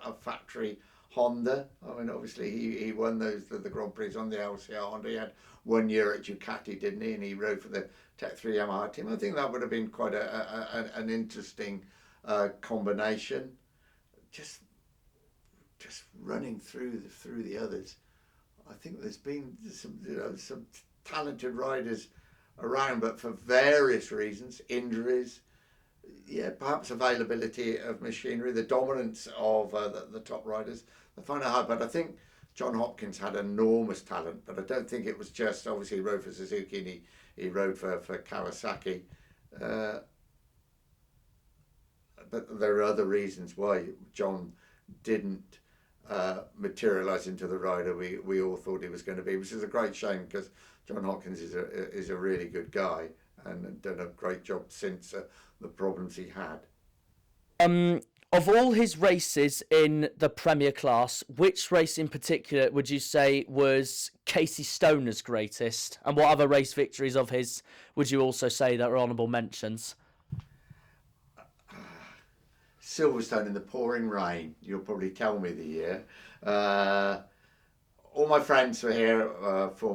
a factory Honda. I mean, obviously he won the Grand Prix on the LCR Honda. He had 1 year at Ducati, didn't he? And he rode for the Tech 3 Yamaha team. I think that would have been quite an interesting combination. Just running through the others. I think there's been some talented riders around, but for various reasons, injuries, perhaps availability of machinery, the dominance of the top riders, they find it hard. But I think John Hopkins had enormous talent, but I don't think it was just, obviously he rode for Suzuki and he rode for Kawasaki. But there are other reasons why John didn't materialise into the rider we all thought he was going to be, which is a great shame because John Hopkins is a really good guy and done a great job since the problems he had. Of all his races in the Premier class, which race in particular would you say was Casey Stoner's greatest? And what other race victories of his would you also say that are honourable mentions? Silverstone in the pouring rain. You'll probably tell me the year. Uh, all my friends were here, all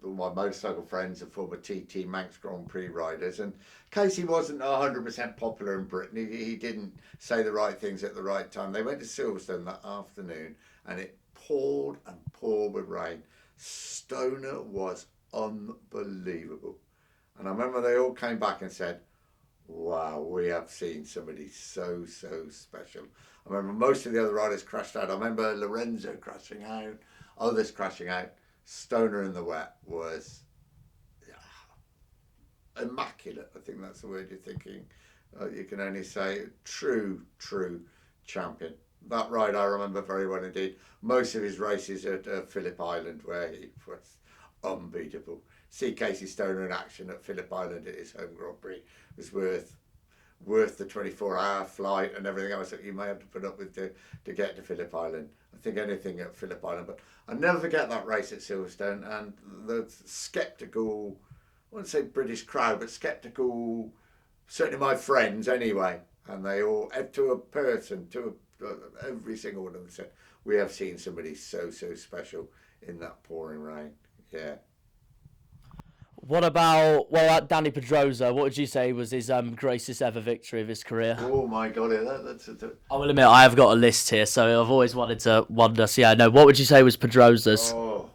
my motorcycle friends are former TT Manx Grand Prix riders, and Casey wasn't 100% popular in Britain. He didn't say the right things at the right time. They went to Silverstone that afternoon, and it poured and poured with rain. Stoner was unbelievable. And I remember they all came back and said, wow, we have seen somebody so special. I remember most of the other riders crashed out. I remember Lorenzo crashing out, others crashing out. Stoner in the wet was immaculate. I think that's the word you're thinking. You can only say true champion. That ride I remember very well indeed. Most of his races at Phillip Island, where he was unbeatable. See Casey Stoner in action at Phillip Island at his home Grand Prix was worth the 24-hour flight and everything else that you may have to put up with to get to Phillip Island. I think anything at Phillip Island, but I'll never forget that race at Silverstone and the sceptical, I wouldn't say British crowd, but sceptical, certainly my friends anyway, and they all, to a person, every single one of them said, we have seen somebody so special in that pouring rain. Yeah. What about Danny Pedrosa? What would you say was his greatest ever victory of his career? Oh my God, that's I will admit I have got a list here, so I've always wanted to wonder. So yeah, no. What would you say was Pedrosa's? oh.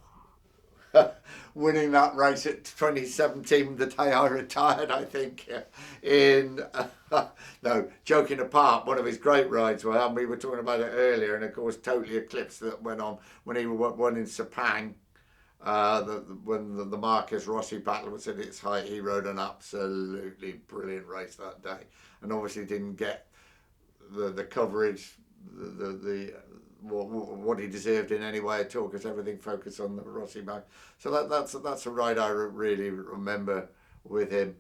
Winning that race at 2017, the day I retired, I think. No, joking apart, one of his great rides, well, we were talking about it earlier, and of course, totally eclipsed that went on when he won in Sepang. When the Marquez Rossi battle was at its height, he rode an absolutely brilliant race that day, and obviously didn't get the coverage, what he deserved in any way at all, because everything focused on the Rossi back. So that's a ride I really remember with him.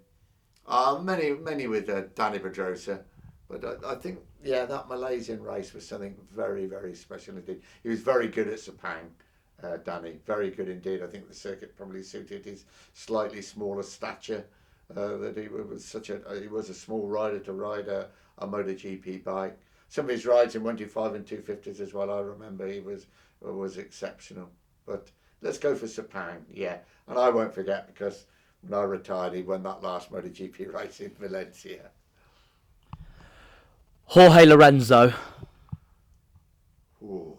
Many with Danny Pedrosa, but I think that Malaysian race was something very special indeed. He was very good at Sepang. Danny, very good indeed. I think the circuit probably suited his slightly smaller stature. That he was a small rider to ride a MotoGP bike. Some of his rides in 125 and 250s as well, I remember he was exceptional. But let's go for Sepang, yeah. And I won't forget, because when I retired, he won that last MotoGP race in Valencia. Jorge Lorenzo. Ooh.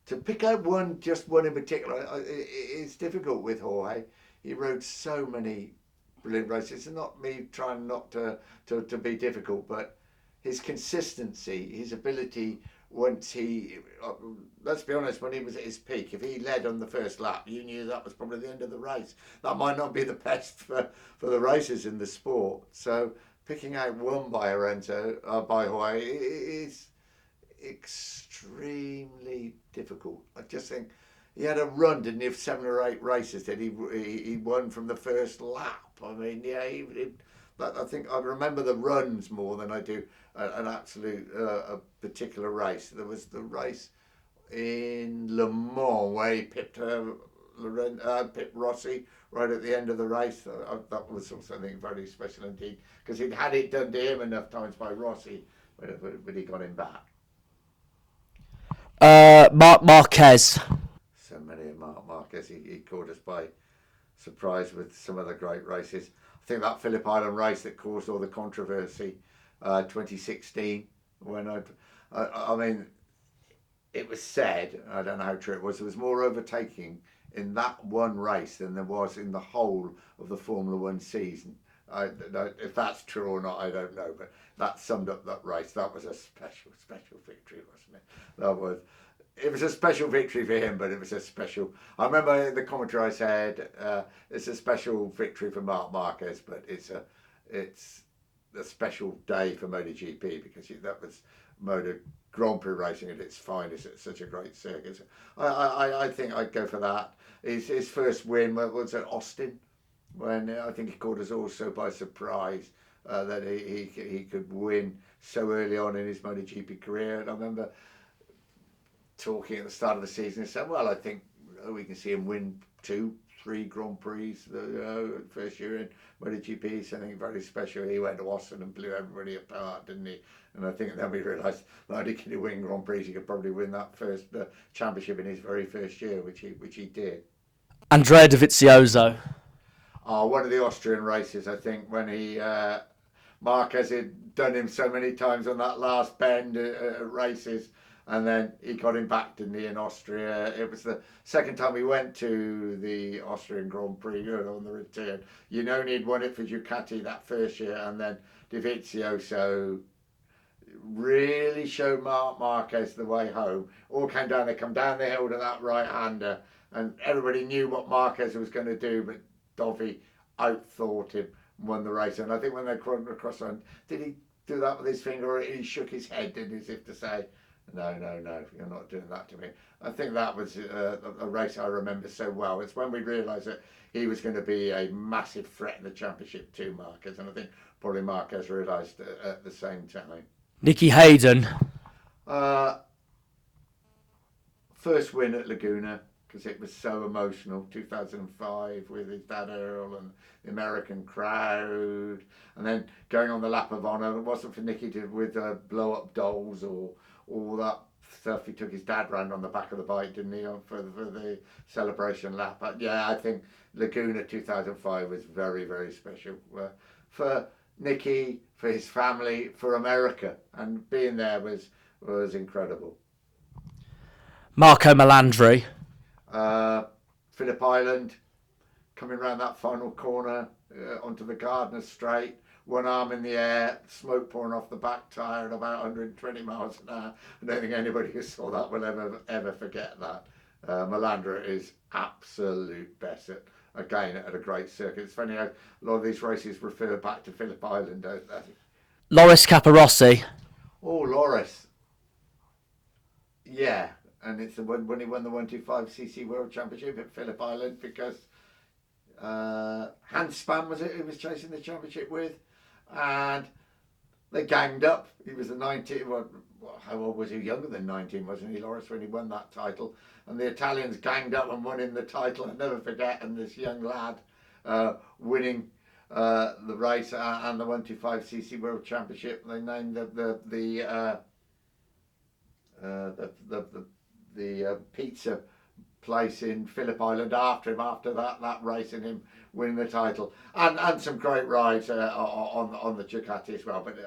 To pick out just one in particular, it's difficult with Jorge. He rode so many brilliant races. It's not me trying not to be difficult, but his consistency, his ability, once he, let's be honest, when he was at his peak, if he led on the first lap, you knew that was probably the end of the race. That might not be the best for the races in the sport. So picking out one by Jorge is extremely difficult. I just think he had a run, didn't he, of 7 or 8 races that he won from the first lap. I mean, I think I remember the runs more than I do an absolute a particular race. There was the race in Le Mans where he pipped Rossi right at the end of the race. That was something very special indeed, because he'd had it done to him enough times by Rossi, but he got him back. Marc Marquez. So many of Marc Marquez, he caught us by surprise with some of the great races. I think that Phillip Island race that caused all the controversy, 2016, when I mean, it was said, I don't know how true it was, there was more overtaking in that one race than there was in the whole of the Formula One season. If that's true or not, I don't know, but that summed up that race. That was a special victory, wasn't it? It was a special victory for him, but it was a special. I remember in the commentary I said it's a special victory for Marc Marquez, but it's a special day for MotoGP, because that was Moto Grand Prix racing at its finest at such a great circuit. So I think I'd go for that. His first win was at Austin, when I think he caught us also by surprise. that he could win so early on in his MotoGP career. And I remember talking at the start of the season and said, well, I think we can see him win 2-3 Grand Prix first year in MotoGP, something very special. He went to Austin and blew everybody apart, didn't he? And I think then we realised not only can he win Grand Prix, he could probably win that first championship in his very first year, which he did. Andrea Dovizioso. Oh, one of the Austrian races, I think, when he Marquez had done him so many times on that last bend at races, and then he got him back, didn't he, in Austria. It was the second time he went to the Austrian Grand Prix on the return. You know, he'd won it for Ducati that first year, and then Dovizioso really showed Marc Marquez the way home. All came down, they come down the hill to that right-hander, and everybody knew what Marquez was going to do, but Dovi outthought him and won the race. And I think when they crossed on, did he do that with his finger, or he shook his head, didn't he, as if to say, no, you're not doing that to me. I think that was a race I remember so well. It's when we realised that he was going to be a massive threat in the championship to Marquez, and I think probably Marquez realised at the same time. Nicky Hayden. First win at Laguna, because it was so emotional, 2005 with his dad Earl and the American crowd, and then going on the lap of honour. It wasn't for Nicky with blow up dolls or all that stuff. He took his dad round on the back of the bike, didn't he, for the celebration lap. But yeah, I think Laguna 2005 was very, very special for Nicky, for his family, for America, and being there was incredible. Marco Melandri. Phillip Island, coming round that final corner onto the Gardner Straight, one arm in the air, smoke pouring off the back tyre at about 120 miles an hour. I don't think anybody who saw that will ever forget that. Melandri is absolute best at a great circuit. It's funny how a lot of these races refer back to Phillip Island, don't they? Loris Capirossi. Oh, Loris. Yeah, and it's when he won the 125cc World Championship at Phillip Island, because Hans Spann was it who was chasing the championship with, and they ganged up. He was the 19. Well, how old was he? Younger than 19, wasn't he, Loris, when he won that title? And the Italians ganged up and won him the title. I'll never forget. And this young lad winning the race and the 125cc World Championship. They named the pizza place in Phillip Island after him, after that race, and him winning the title, and some great rides on the Ducati as well. But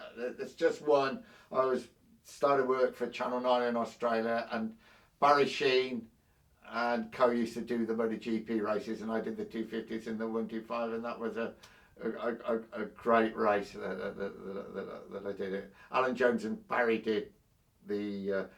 it's just one. I started work for Channel 9 in Australia, and Barry Sheen and Co used to do the MotoGP races, and I did the 250s and the 125, and that was a great race that I did it. Alan Jones and Barry did the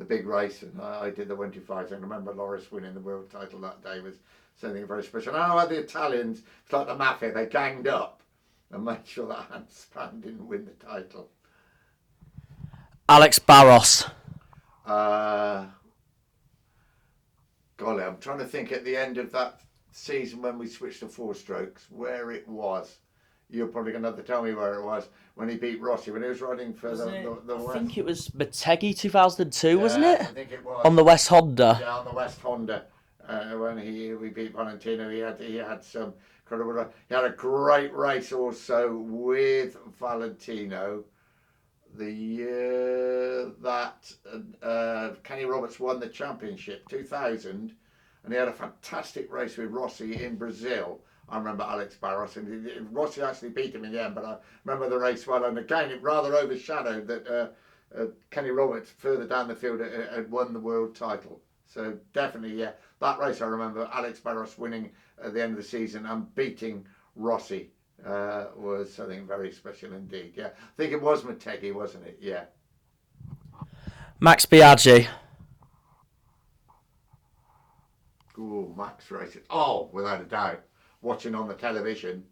big race, and I did the 125s. And I remember Loris winning the world title that day was something very special. And how the Italians, it's like the mafia, they ganged up and made sure that Hans Spann didn't win the title. Alex Barros. Golly, I'm trying to think at the end of that season when we switched to 4 strokes, where it was. You're probably going to have to tell me where it was when he beat Rossi, when he was riding for the West. I think it was Motegi 2002, wasn't it? I think it was. On the West Honda. Yeah, on the West Honda. When we beat Valentino, he had some incredible. He had a great race also with Valentino. The year that Kenny Roberts won the championship, 2000, and he had a fantastic race with Rossi in Brazil. I remember Alex Barros, and Rossi actually beat him in the end, but I remember the race well. And again, it rather overshadowed that Kenny Roberts, further down the field, had won the world title. So definitely, yeah, that race I remember Alex Barros winning at the end of the season and beating Rossi was something very special indeed. Yeah, I think it was Motegi, wasn't it? Yeah. Max Biaggi. Ooh, Max racing. Oh, without a doubt. Watching on the television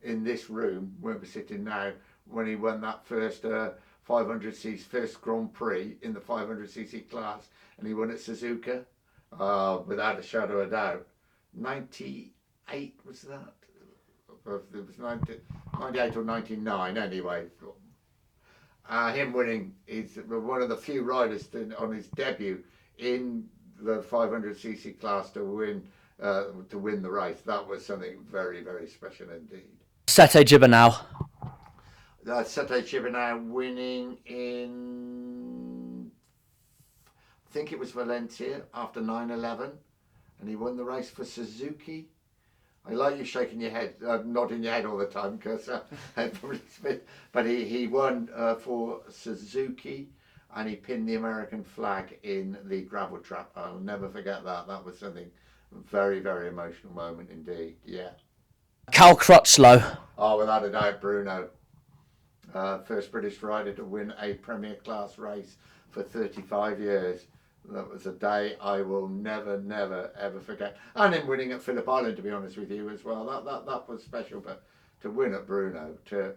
in this room where we're sitting now, when he won that first 500cc, first Grand Prix in the 500cc class, and he won at Suzuka, without a shadow of doubt. 98 was that? it was 98 or 99 anyway. Him winning is one of the few riders on his debut in the 500cc class to win the race. That was something very, very special indeed. Sete Gibernau. Sete Gibernau winning in, I think it was Valencia after 9/11, and he won the race for Suzuki. I like you shaking your head, nodding your head all the time, because but he won for Suzuki, and he pinned the American flag in the gravel trap. I'll never forget that. That was something very, very emotional moment indeed. Yeah. Cal Crutchlow. Oh, without a doubt, Bruno. First British rider to win a Premier Class race for 35 years. That was a day I will never, never, ever forget. And him winning at Phillip Island, to be honest with you, as well. That was special. But to win at Bruno, to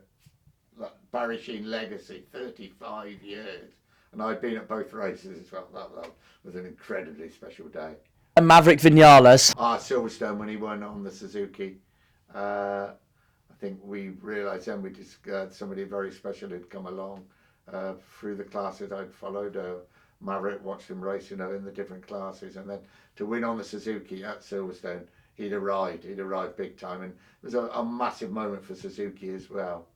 Barry Sheen legacy, 35 years. And I'd been at both races as well. That was an incredibly special day. And Maverick Vinales. Silverstone when he won on the Suzuki. I think we realised then we just somebody very special had come along through the classes I'd followed. Maverick, watched him racing in the different classes, and then to win on the Suzuki at Silverstone, he'd arrived big time, and it was a massive moment for Suzuki as well.